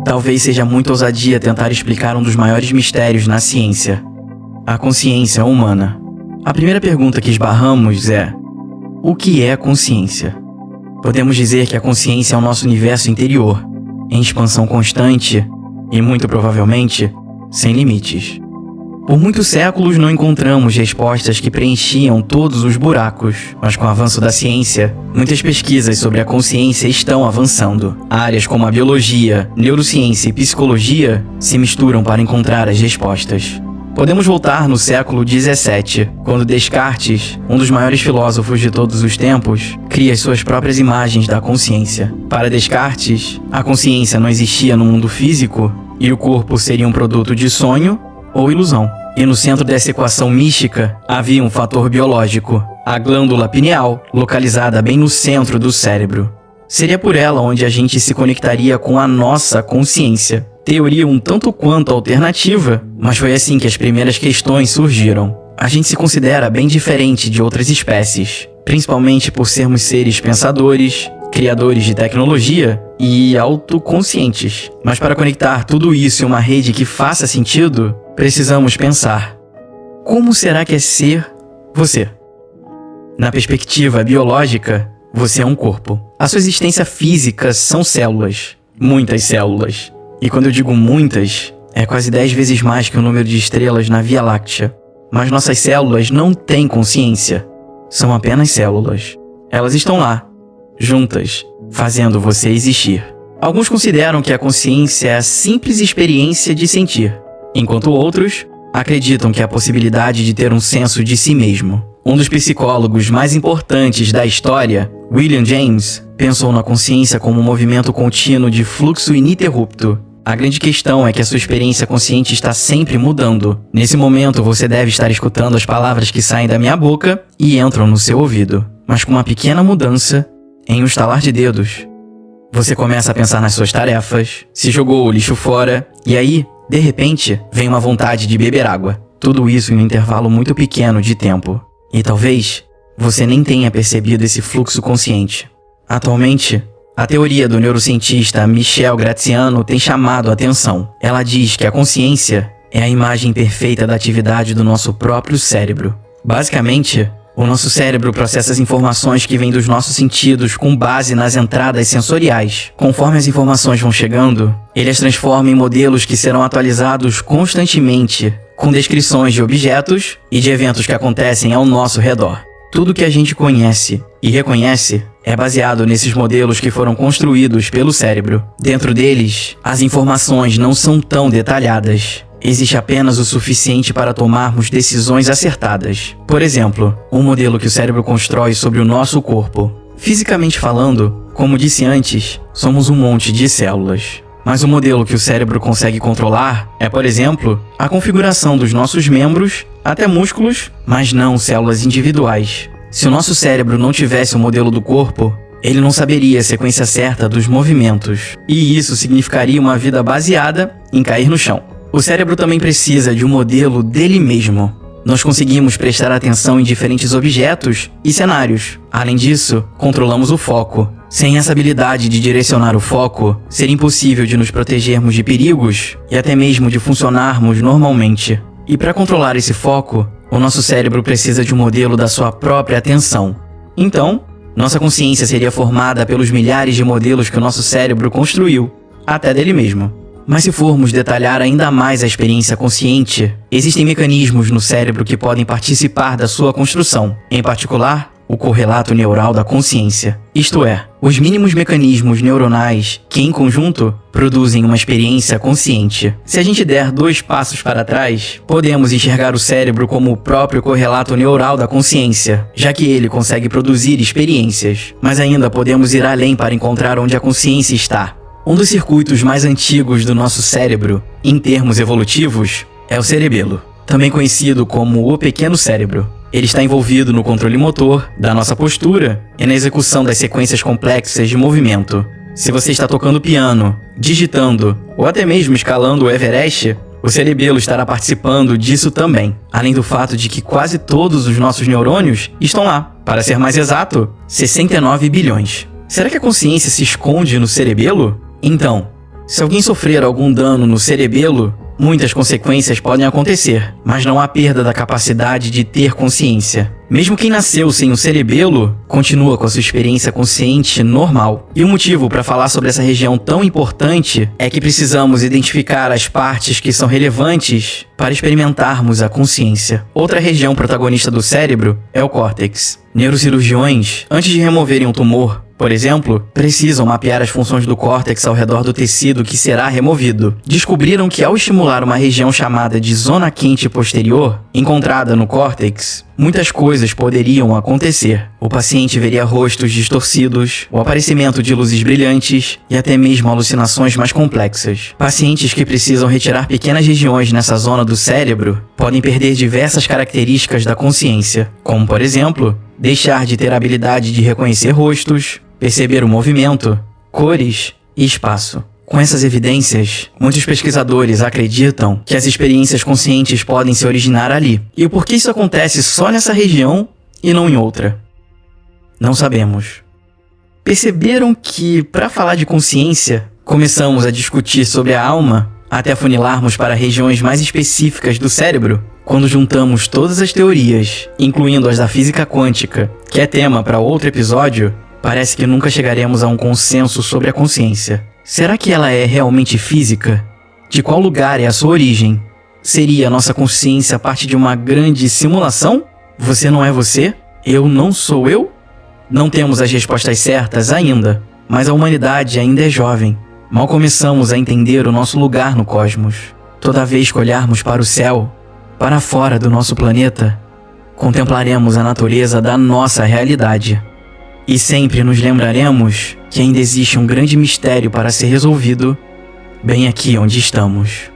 Talvez seja muita ousadia tentar explicar um dos maiores mistérios na ciência: a consciência humana. A primeira pergunta que esbarramos é: o que é consciência? Podemos dizer que a consciência é o nosso universo interior, em expansão constante e, muito provavelmente, sem limites. Por muitos séculos não encontramos respostas que preenchiam todos os buracos, mas com o avanço da ciência, muitas pesquisas sobre a consciência estão avançando. Áreas como a biologia, neurociência e psicologia se misturam para encontrar as respostas. Podemos voltar no século XVII, quando Descartes, um dos maiores filósofos de todos os tempos, cria as suas próprias imagens da consciência. Para Descartes, a consciência não existia no mundo físico e o corpo seria um produto de sonho ou ilusão. E no centro dessa equação mística havia um fator biológico, a glândula pineal, localizada bem no centro do cérebro. Seria por ela onde a gente se conectaria com a nossa consciência. Teoria um tanto quanto alternativa, mas foi assim que as primeiras questões surgiram. A gente se considera bem diferente de outras espécies, principalmente por sermos seres pensadores, criadores de tecnologia e autoconscientes. Mas para conectar tudo isso em uma rede que faça sentido, precisamos pensar: como será que é ser você? Na perspectiva biológica, você é um corpo. A sua existência física são células, muitas células. E quando eu digo muitas, é quase 10 vezes mais que o número de estrelas na Via Láctea. Mas nossas células não têm consciência. São apenas células. Elas estão lá, juntas, fazendo você existir. Alguns consideram que a consciência é a simples experiência de sentir, enquanto outros acreditam que é a possibilidade de ter um senso de si mesmo. Um dos psicólogos mais importantes da história, William James, pensou na consciência como um movimento contínuo de fluxo ininterrupto. A grande questão é que a sua experiência consciente está sempre mudando. Nesse momento, você deve estar escutando as palavras que saem da minha boca e entram no seu ouvido. Mas com uma pequena mudança, em um estalar de dedos, você começa a pensar nas suas tarefas, se jogou o lixo fora, e aí, de repente, vem uma vontade de beber água. Tudo isso em um intervalo muito pequeno de tempo. E talvez você nem tenha percebido esse fluxo consciente. Atualmente, a teoria do neurocientista Michel Graziano tem chamado a atenção. Ela diz que a consciência é a imagem perfeita da atividade do nosso próprio cérebro. Basicamente, o nosso cérebro processa as informações que vêm dos nossos sentidos com base nas entradas sensoriais. Conforme as informações vão chegando, ele as transforma em modelos que serão atualizados constantemente, com descrições de objetos e de eventos que acontecem ao nosso redor. Tudo que a gente conhece e reconhece é baseado nesses modelos que foram construídos pelo cérebro. Dentro deles, as informações não são tão detalhadas. Existe apenas o suficiente para tomarmos decisões acertadas. Por exemplo, um modelo que o cérebro constrói sobre o nosso corpo. Fisicamente falando, como disse antes, somos um monte de células. Mas o modelo que o cérebro consegue controlar é, por exemplo, a configuração dos nossos membros, até músculos, mas não células individuais. Se o nosso cérebro não tivesse o modelo do corpo, ele não saberia a sequência certa dos movimentos. E isso significaria uma vida baseada em cair no chão. O cérebro também precisa de um modelo dele mesmo. Nós conseguimos prestar atenção em diferentes objetos e cenários. Além disso, controlamos o foco. Sem essa habilidade de direcionar o foco, seria impossível de nos protegermos de perigos e até mesmo de funcionarmos normalmente. E para controlar esse foco, o nosso cérebro precisa de um modelo da sua própria atenção. Então, nossa consciência seria formada pelos milhares de modelos que o nosso cérebro construiu, até dele mesmo. Mas se formos detalhar ainda mais a experiência consciente, existem mecanismos no cérebro que podem participar da sua construção, em particular, o correlato neural da consciência. Isto é, os mínimos mecanismos neuronais que, em conjunto, produzem uma experiência consciente. Se a gente der 2 passos para trás, podemos enxergar o cérebro como o próprio correlato neural da consciência, já que ele consegue produzir experiências. Mas ainda podemos ir além para encontrar onde a consciência está. Um dos circuitos mais antigos do nosso cérebro, em termos evolutivos, é o cerebelo, também conhecido como o pequeno cérebro. Ele está envolvido no controle motor, da nossa postura e na execução das sequências complexas de movimento. Se você está tocando piano, digitando ou até mesmo escalando o Everest, o cerebelo estará participando disso também. Além do fato de que quase todos os nossos neurônios estão lá. Para ser mais exato, 69 bilhões. Será que a consciência se esconde no cerebelo? Então, Se alguém sofrer algum dano no cerebelo, muitas consequências podem acontecer, mas não há perda da capacidade de ter consciência. Mesmo quem nasceu sem um cerebelo, continua com a sua experiência consciente normal. E o motivo para falar sobre essa região tão importante é que precisamos identificar as partes que são relevantes para experimentarmos a consciência. Outra região protagonista do cérebro é o córtex. Neurocirurgiões, antes de removerem um tumor, por exemplo, precisam mapear as funções do córtex ao redor do tecido que será removido. Descobriram que ao estimular uma região chamada de zona quente posterior, encontrada no córtex, muitas coisas poderiam acontecer. O paciente veria rostos distorcidos, o aparecimento de luzes brilhantes e até mesmo alucinações mais complexas. Pacientes que precisam retirar pequenas regiões nessa zona do cérebro podem perder diversas características da consciência, como, por exemplo, deixar de ter a habilidade de reconhecer rostos, perceber o movimento, cores e espaço. Com essas evidências, muitos pesquisadores acreditam que as experiências conscientes podem se originar ali. E o porquê isso acontece só nessa região e não em outra? Não sabemos. Perceberam que, para falar de consciência, começamos a discutir sobre a alma até afunilarmos para regiões mais específicas do cérebro? Quando juntamos todas as teorias, incluindo as da física quântica, que é tema para outro episódio, parece que nunca chegaremos a um consenso sobre a consciência. Será que ela é realmente física? De qual lugar é a sua origem? Seria a nossa consciência parte de uma grande simulação? Você não é você? Eu não sou eu? Não temos as respostas certas ainda, mas a humanidade ainda é jovem. Mal começamos a entender o nosso lugar no cosmos. Toda vez que olharmos para o céu, para fora do nosso planeta, contemplaremos a natureza da nossa realidade. E sempre nos lembraremos que ainda existe um grande mistério para ser resolvido, bem aqui onde estamos.